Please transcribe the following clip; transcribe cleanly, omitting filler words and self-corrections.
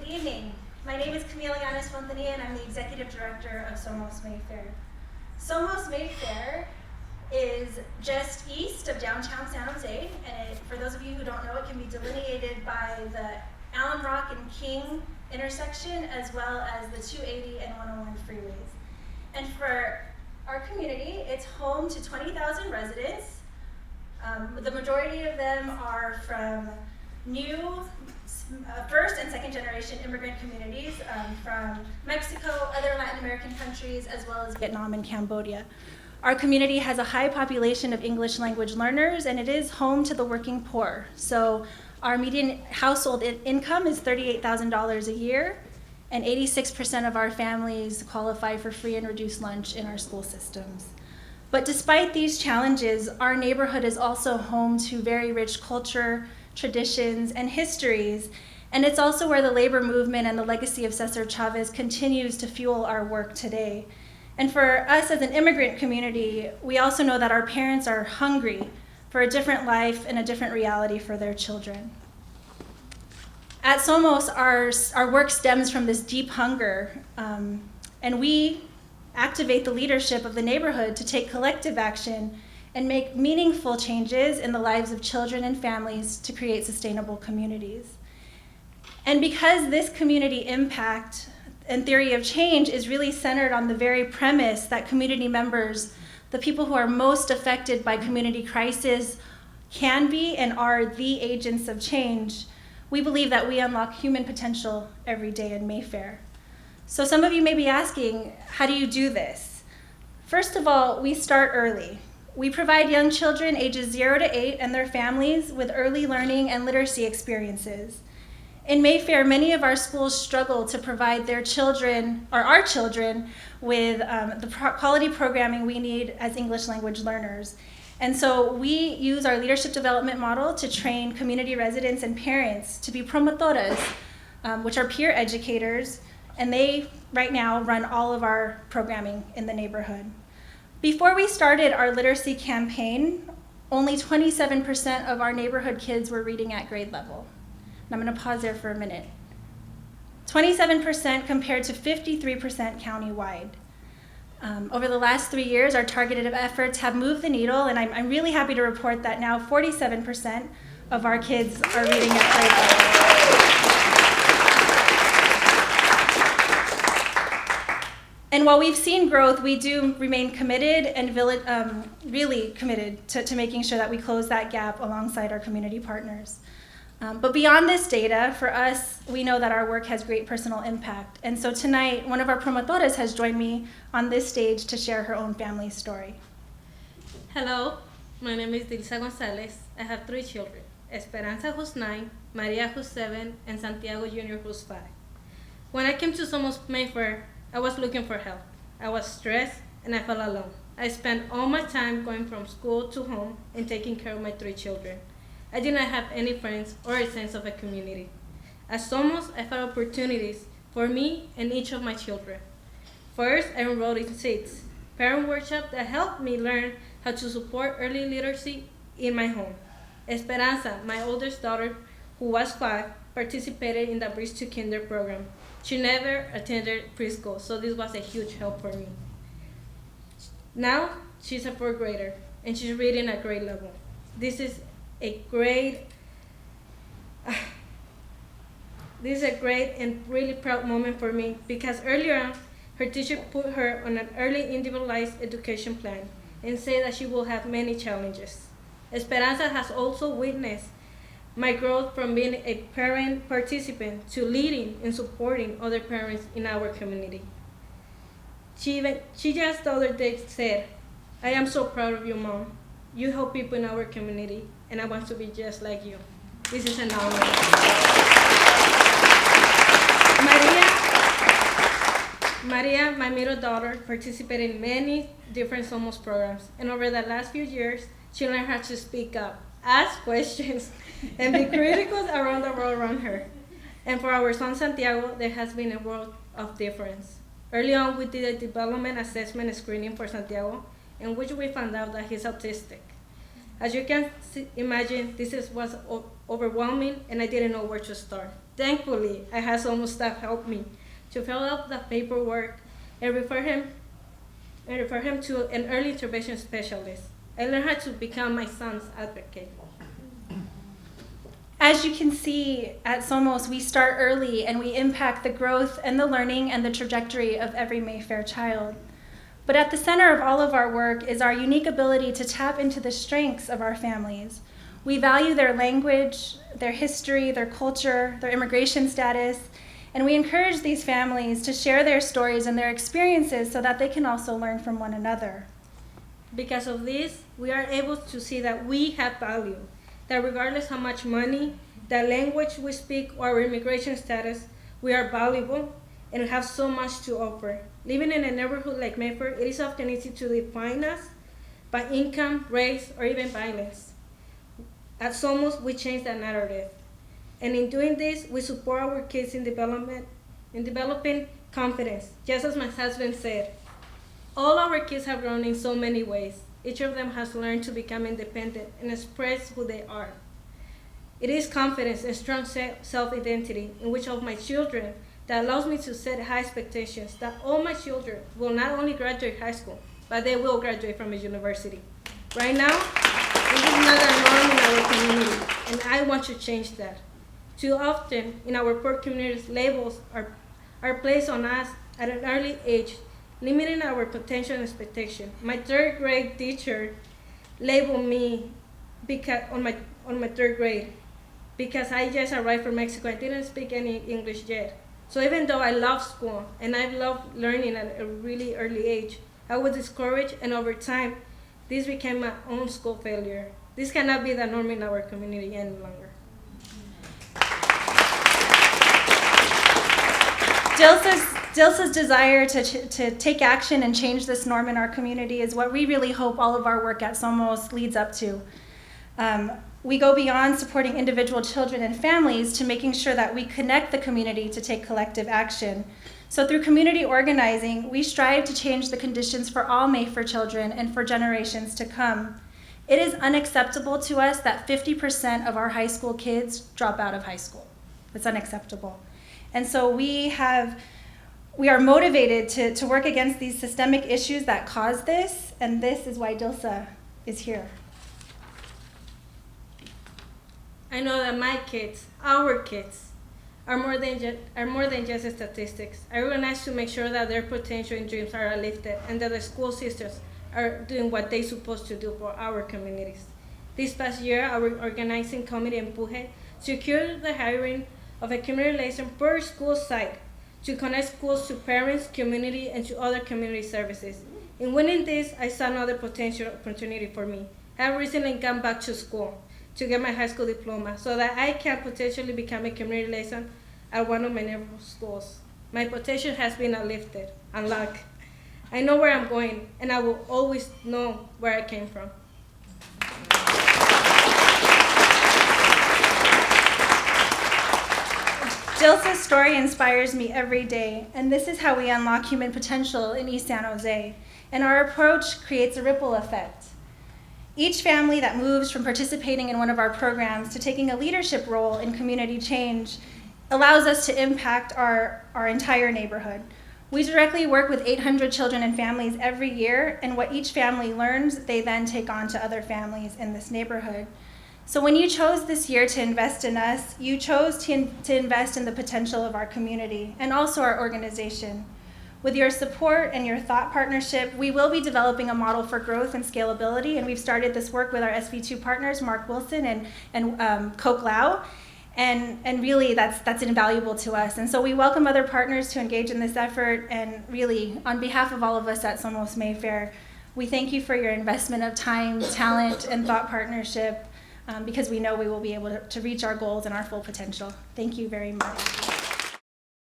evening. My name is Camila Llanes-Fontanilla, and I'm the Executive Director of Somos Mayfair. Somos Mayfair is just east of downtown San Jose, and for those of you who don't know, it can be delineated by the Allen Rock and King intersection, as well as the 280 and 101 freeways. And for our community, it's home to 20,000 residents. The majority of them are from new first and second generation immigrant communities from Mexico, other Latin American countries, as well as Vietnam and Cambodia. Our community has a high population of English language learners, and it is home to the working poor. So our median household income is $38,000 a year, and 86% of our families qualify for free and reduced lunch in our school systems. But despite these challenges, our neighborhood is also home to very rich culture, traditions, and histories, and it's also where the labor movement and the legacy of Cesar Chavez continues to fuel our work today. And for us as an immigrant community, we also know that our parents are hungry for a different life and a different reality for their children. At Somos, our work stems from this deep hunger, and we activate the leadership of the neighborhood to take collective action and make meaningful changes in the lives of children and families to create sustainable communities. And because this community impact and theory of change is really centered on the very premise that community members, the people who are most affected by community crisis, can be and are the agents of change, we believe that we unlock human potential every day in Mayfair. So some of you may be asking, how do you do this? First of all, we start early. We provide young children ages 0 to 8 and their families with early learning and literacy experiences. In Mayfair, many of our schools struggle to provide their children, or our children, with the quality programming we need as English language learners. And so we use our leadership development model to train community residents and parents to be promotoras, which are peer educators, and they right now run all of our programming in the neighborhood. Before we started our literacy campaign, only 27% of our neighborhood kids were reading at grade level. And I'm going to pause there for a minute. 27% compared to 53% countywide. Over the last 3 years, our targeted efforts have moved the needle, and I'm really happy to report that now 47% of our kids are reading at grade level. And while we've seen growth, we do remain committed and really committed to making sure that we close that gap alongside our community partners. But beyond this data, for us, we know that our work has great personal impact. And so tonight, one of our promotoras has joined me on this stage to share her own family story. Hello, my name is Dilsa Gonzalez. I have 3 children, Esperanza, who's 9, Maria, who's 7, and Santiago Jr., who's 5. When I came to Somos Mayfair, I was looking for help. I was stressed and I felt alone. I spent all my time going from school to home and taking care of my 3 children. I did not have any friends or a sense of a community. At Somos, I found opportunities for me and each of my children. First, I enrolled in SEEDS, parent workshop that helped me learn how to support early literacy in my home. Esperanza, my oldest daughter, who was 5, participated in the Bridge to Kinder program. She never attended preschool, so this was a huge help for me. Now, she's a 4th grader, and she's reading at grade level. This is a great and really proud moment for me, because earlier on, her teacher put her on an early individualized education plan and said that she will have many challenges. Esperanza has also witnessed my growth from being a parent participant to leading and supporting other parents in our community. She just the other day said, "I am so proud of you, Mom. You help people in our community, and I want to be just like you." This is an honor. Maria, my middle daughter, participated in many different Somos programs, and over the last few years, she learned how to speak up, ask questions, and be critical around the world around her. And for our son Santiago, there has been a world of difference. Early on, we did a development assessment screening for Santiago, in which we found out that he's autistic. As you can imagine, was overwhelming, and I didn't know where to start. Thankfully, I had Somos staff help me to fill out the paperwork and refer him to an early intervention specialist. I learned how to become my son's advocate. As you can see, at Somos, we start early and we impact the growth and the learning and the trajectory of every Mayfair child. But at the center of all of our work is our unique ability to tap into the strengths of our families. We value their language, their history, their culture, their immigration status, and we encourage these families to share their stories and their experiences so that they can also learn from one another. Because of this, we are able to see that we have value, that regardless how much money, the language we speak, or our immigration status, we are valuable and have so much to offer. Living in a neighborhood like Mayfair, it is often easy to define us by income, race, or even violence. At Somos, we change that narrative. And in doing this, we support our kids in developing confidence. Just as my husband said, all our kids have grown in so many ways. Each of them has learned to become independent and express who they are. It is confidence and strong self-identity in which of my children that allows me to set high expectations that all my children will not only graduate high school, but they will graduate from a university. Right now, this is not a norm in our community, and I want to change that. Too often, in our poor communities, labels are placed on us at an early age, limiting our potential and expectation. My third grade teacher labeled me on my third grade because I just arrived from Mexico. I didn't speak any English yet. So even though I love school and I love learning at a really early age, I was discouraged, and over time, this became my own school failure. This cannot be the norm in our community any longer. Dilsa's desire to take action and change this norm in our community is what we really hope all of our work at Somos leads up to. We go beyond supporting individual children and families to making sure that we connect the community to take collective action. So through community organizing, we strive to change the conditions for all Mayfair children and for generations to come. It is unacceptable to us that 50% of our high school kids drop out of high school. It's unacceptable. And so we are motivated to work against these systemic issues that cause this, and this is why Dilsa is here. I know that my kids, our kids, are more than just statistics. I organize to make sure that their potential and dreams are uplifted and that the school systems are doing what they're supposed to do for our communities. This past year, our organizing committee Empuje secured the hiring of a community liaison per school site to connect schools to parents, community, and to other community services. In winning this, I saw another potential opportunity for me. I have recently gone back to school to get my high school diploma so that I can potentially become a community liaison at one of my neighborhood schools. My potential has been uplifted, unlocked. I know where I'm going, and I will always know where I came from. Dilsa's story inspires me every day, and this is how we unlock human potential in East San Jose. And our approach creates a ripple effect. Each family that moves from participating in one of our programs to taking a leadership role in community change allows us to impact our entire neighborhood. We directly work with 800 children and families every year, and what each family learns, they then take on to other families in this neighborhood. So when you chose this year to invest in us, you chose to invest in the potential of our community and also our organization. With your support and your thought partnership, we will be developing a model for growth and scalability, and we've started this work with our SV2 partners, Mark Wilson and Coke Lau, and really that's invaluable to us. And so we welcome other partners to engage in this effort, and really, on behalf of all of us at Somos Mayfair, we thank you for your investment of time, talent, and thought partnership, because we know we will be able to reach our goals and our full potential. Thank you very much.